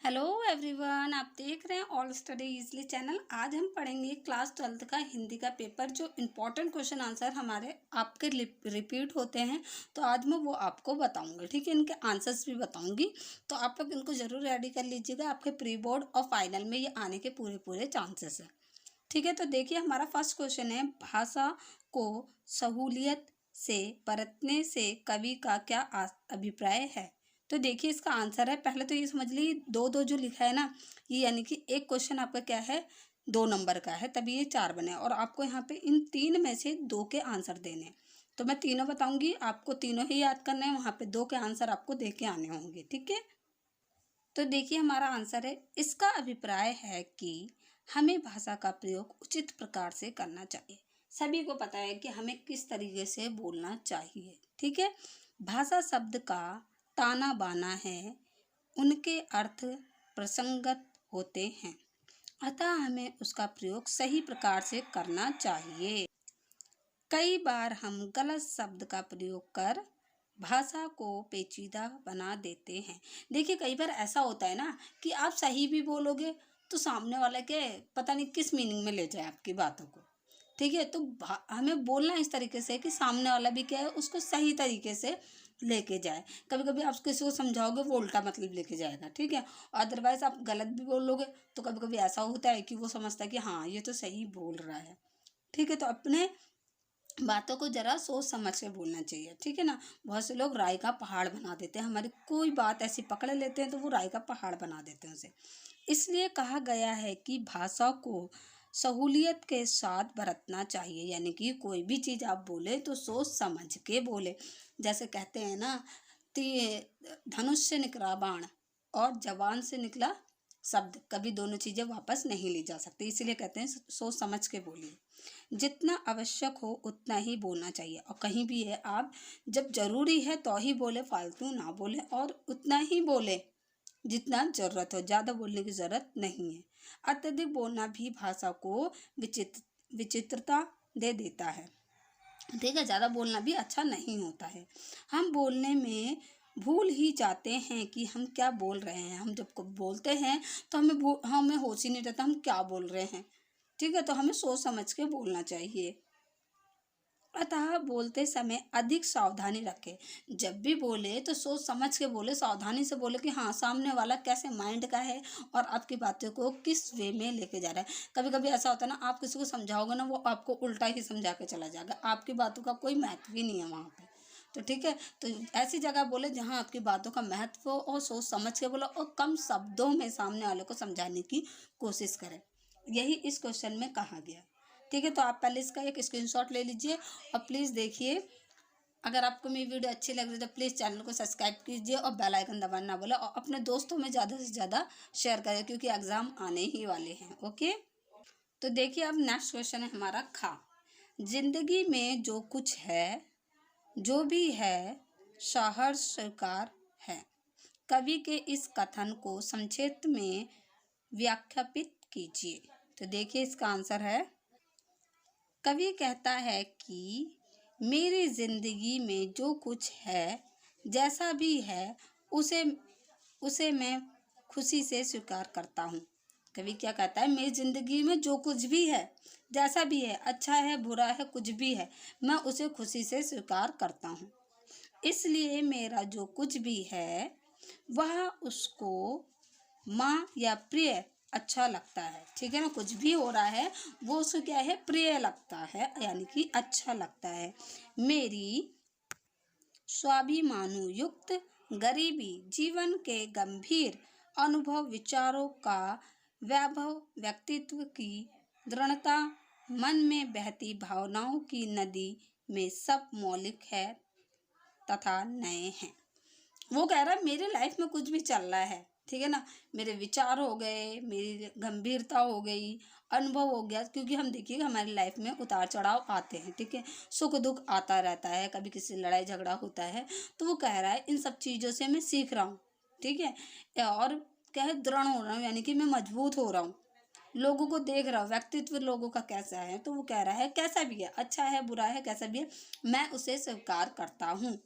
Hello everyone, आप देख रहे हैं ऑल स्टडी इजली चैनल। आज हम पढ़ेंगे क्लास 12th का हिंदी का पेपर। जो इम्पोर्टेंट क्वेश्चन आंसर हमारे आपके रिपीट होते हैं, तो आज मैं वो आपको बताऊंगी। ठीक है, इनके आंसर्स भी बताऊंगी, तो आप लोग इनको ज़रूर रेडी कर लीजिएगा। आपके प्री बोर्ड और फाइनल में ये आने के पूरे चांसेस हैं। ठीक है, तो देखिए हमारा फर्स्ट क्वेश्चन है, भाषा को सहूलियत से बरतने से कवि का क्या अभिप्राय है। तो देखिए इसका आंसर है, पहले तो ये समझ लीजिए दो दो जो लिखा है ना, ये यानी कि एक क्वेश्चन आपका क्या है, 2 नंबर का है, तभी ये 4 बने और आपको यहाँ पे इन 3 में से 2 के आंसर देने हैं। तो मैं तीनों बताऊंगी, आपको तीनों ही याद करना है, वहाँ पे 2 के आंसर आपको दे के आने होंगे। ठीक है, तो देखिए हमारा आंसर है, इसका अभिप्राय है कि हमें भाषा का प्रयोग उचित प्रकार से करना चाहिए। सभी को पता है कि हमें किस तरीके से बोलना चाहिए। ठीक है, भाषा शब्द का ताना बाना है, उनके अर्थ प्रसंगत होते हैं, अतः हमें उसका प्रयोग सही प्रकार से करना चाहिए। कई बार हम गलत शब्द का प्रयोग कर भाषा को पेचीदा बना देते हैं। देखिए कई बार ऐसा होता है ना कि आप सही भी बोलोगे तो सामने वाला के पता नहीं किस मीनिंग में ले जाए आपकी बातों को। ठीक है, तो हमें बोलना इस तरीके से कि सामने वाला भी क्या है, उसको सही तरीके से लेके जाए। कभी कभी आप किसी को समझाओगे वो उल्टा मतलब लेके जाएगा। ठीक है, अदरवाइज आप गलत भी बोलोगे तो कभी कभी ऐसा होता है कि वो समझता है कि हाँ ये तो सही बोल रहा है। ठीक है, तो अपने बातों को जरा सोच समझ के बोलना चाहिए। ठीक है ना, बहुत से लोग राय का पहाड़ बना देते हैं, हमारी कोई बात ऐसी पकड़ लेते हैं तो वो राय का पहाड़ बना देते हैं उसे। इसलिए कहा गया है कि भाषा को सहूलियत के साथ बरतना चाहिए, यानी कि कोई भी चीज़ आप बोले तो सोच समझ के बोले। जैसे कहते हैं ना, धनुष से निकला बाण और जवान से निकला शब्द, कभी दोनों चीज़ें वापस नहीं ली जा सकती, इसीलिए कहते हैं सोच समझ के बोलिए। जितना आवश्यक हो उतना ही बोलना चाहिए, और कहीं भी है आप जब जरूरी है तो ही बोले, फालतू ना बोले, और उतना ही बोले जितना जरूरत हो, ज़्यादा बोलने की ज़रूरत नहीं है। अत्यधिक बोलना भी भाषा को विचित्रता दे देता है। ठीक है, ज़्यादा बोलना भी अच्छा नहीं होता है। हम बोलने में भूल ही जाते हैं कि हम क्या बोल रहे हैं। हम जब बोलते हैं तो हमें होश ही नहीं रहता हम क्या बोल रहे हैं। ठीक है, तो हमें सोच समझ के बोलना चाहिए। अतः बोलते समय अधिक सावधानी रखें। जब भी बोले तो सोच समझ के बोले, सावधानी से बोले कि हाँ सामने वाला कैसे माइंड का है और आपकी बातों को किस वे में लेके जा रहा है। कभी कभी ऐसा होता है ना, आप किसी को समझाओगे ना, वो आपको उल्टा ही समझा के चला जाएगा, आपकी बातों का कोई महत्व ही नहीं है वहाँ पे। तो ठीक है, तो ऐसी जगह बोले जहाँ आपकी बातों का महत्व हो, और सोच समझ के बोलो, और कम शब्दों में सामने वाले को समझाने की कोशिश करें। यही इस क्वेश्चन में कहा गया। ठीक है, तो आप पहले इसका एक स्क्रीनशॉट ले लीजिए और प्लीज़ देखिए। अगर आपको मेरी वीडियो अच्छी लग रही है तो प्लीज़ चैनल को सब्सक्राइब कीजिए और बेल आइकन दबाना ना भूलें, और अपने दोस्तों में ज़्यादा से ज़्यादा शेयर करें क्योंकि एग्ज़ाम आने ही वाले हैं। ओके, तो देखिए अब नेक्स्ट क्वेश्चन है हमारा, खा। जिंदगी में जो कुछ है, जो भी है, सहर्ष स्वीकार है। कवि के इस कथन को संक्षेप में व्याख्यापित कीजिए। तो देखिए इसका आंसर है, कवि कहता है कि मेरी जिंदगी में जो कुछ है, जैसा भी है, उसे उसे मैं खुशी से स्वीकार करता हूँ। कवि क्या कहता है, मेरी जिंदगी में जो कुछ भी है, जैसा भी है, अच्छा है बुरा है कुछ भी है, मैं उसे खुशी से स्वीकार करता हूँ। इसलिए मेरा जो कुछ भी है वह उसको माँ या प्रिय अच्छा लगता है। ठीक है ना, कुछ भी हो रहा है वो उसको क्या है, प्रिय लगता है, यानी कि अच्छा लगता है। मेरी स्वाभिमानु युक्त गरीबी जीवन के गंभीर अनुभव विचारों का वैभव, व्यक्तित्व की दृढ़ता, मन में बहती भावनाओं की नदी में सब मौलिक है तथा नए हैं। वो कह रहा है मेरे लाइफ में कुछ भी चल रहा है, ठीक है ना, मेरे विचार हो गए, मेरी गंभीरता हो गई, अनुभव हो गया, क्योंकि हम देखिए हमारी लाइफ में उतार चढ़ाव आते हैं। ठीक है, सुख दुख आता रहता है, कभी किसी लड़ाई झगड़ा होता है, तो वो कह रहा है इन सब चीज़ों से मैं सीख रहा हूँ। ठीक है, और क्या है, दृढ़ हो रहा हूँ, यानी कि मैं मजबूत हो रहा हूँ, लोगों को देख रहा हूँ, व्यक्तित्व लोगों का कैसा है, तो वो कह रहा है कैसा भी है, अच्छा है बुरा है कैसा भी है, मैं उसे स्वीकार करता हूँ।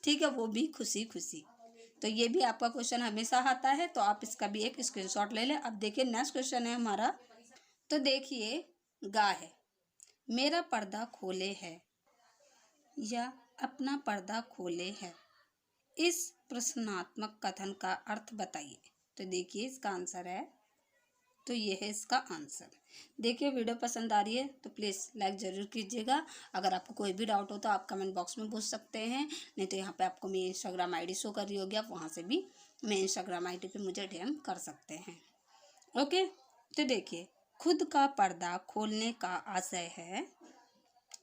ठीक है, वो भी खुशी खुशी। तो ये भी आपका क्वेश्चन हमेशा आता है, तो आप इसका भी एक स्क्रीनशॉट ले लें। अब देखिए नेक्स्ट क्वेश्चन है हमारा। तो देखिए गा है, मेरा पर्दा खोले है या अपना पर्दा खोले है, इस प्रश्नात्मक कथन का अर्थ बताइए। तो देखिए इसका आंसर है, तो ये है इसका आंसर। देखिए वीडियो पसंद आ रही है तो प्लीज़ लाइक ज़रूर कीजिएगा। अगर आपको कोई भी डाउट हो तो आप कमेंट बॉक्स में पूछ सकते हैं, नहीं तो यहाँ पे आपको मेरी इंस्टाग्राम आईडी शो कर रही होगी, आप वहाँ से भी मेरे इंस्टाग्राम आईडी पे मुझे डीएम कर सकते हैं। ओके, तो देखिए खुद का पर्दा खोलने का आशय है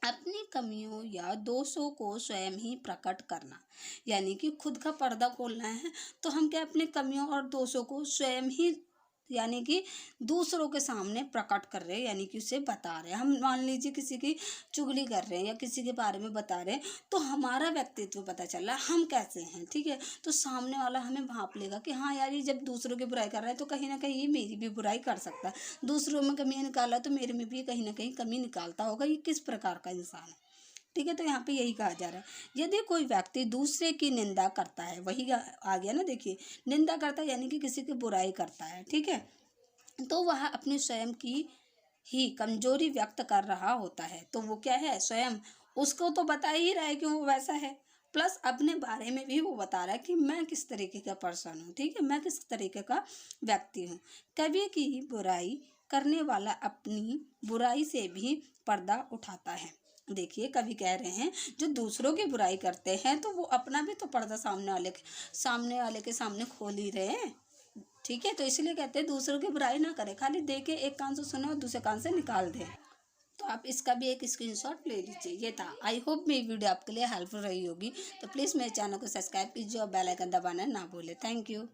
अपनी कमियों या दोषों को स्वयं ही प्रकट करना। यानी कि खुद का पर्दा खोलना है तो हम क्या अपने कमियों और दोषों को स्वयं ही यानी कि दूसरों के सामने प्रकट कर रहे हैं, यानी कि उसे बता रहे हैं। हम मान लीजिए किसी की चुगली कर रहे हैं या किसी के बारे में बता रहे हैं, तो हमारा व्यक्तित्व पता चल रहा है हम कैसे हैं, ठीक है। तो सामने वाला हमें भांप लेगा कि हाँ यार ये जब दूसरों की बुराई कर रहा है तो कहीं ना कहीं ये मेरी भी बुराई कर सकता है, दूसरों में कमी निकाला तो मेरे में भी कहीं ना कहीं कमी निकालता होगा, ये किस प्रकार का इंसान है, ठीक है। तो यहाँ पे यही कहा जा रहा है, यदि कोई व्यक्ति दूसरे की निंदा करता है, वही आ गया ना, देखिए निंदा करता है यानी कि किसी की बुराई करता है, ठीक है, तो वह अपनी स्वयं की ही कमजोरी व्यक्त कर रहा होता है। तो वो क्या है, स्वयं उसको तो बता ही रहा है कि वो वैसा है, प्लस अपने बारे में भी वो बता रहा है कि मैं किस तरीके का पर्सन हूँ, ठीक है, मैं किस तरीके का व्यक्ति हूँ। कवि की बुराई करने वाला अपनी बुराई से भी पर्दा उठाता है। देखिए कवि कह रहे हैं जो दूसरों की बुराई करते हैं तो वो अपना भी तो पर्दा सामने वाले के सामने खोल ही रहे हैं, ठीक है। तो इसलिए कहते हैं दूसरों की बुराई ना करें, खाली देखे एक कान से सुने और दूसरे कान से निकाल दें। तो आप इसका भी एक स्क्रीनशॉट ले लीजिए। ये था, आई होप मेरी वीडियो आपके लिए हेल्पफुल रही होगी। तो प्लीज़ मेरे चैनल को सब्सक्राइब कीजिए और बेल आइकन दबाना ना भूलें। Thank you.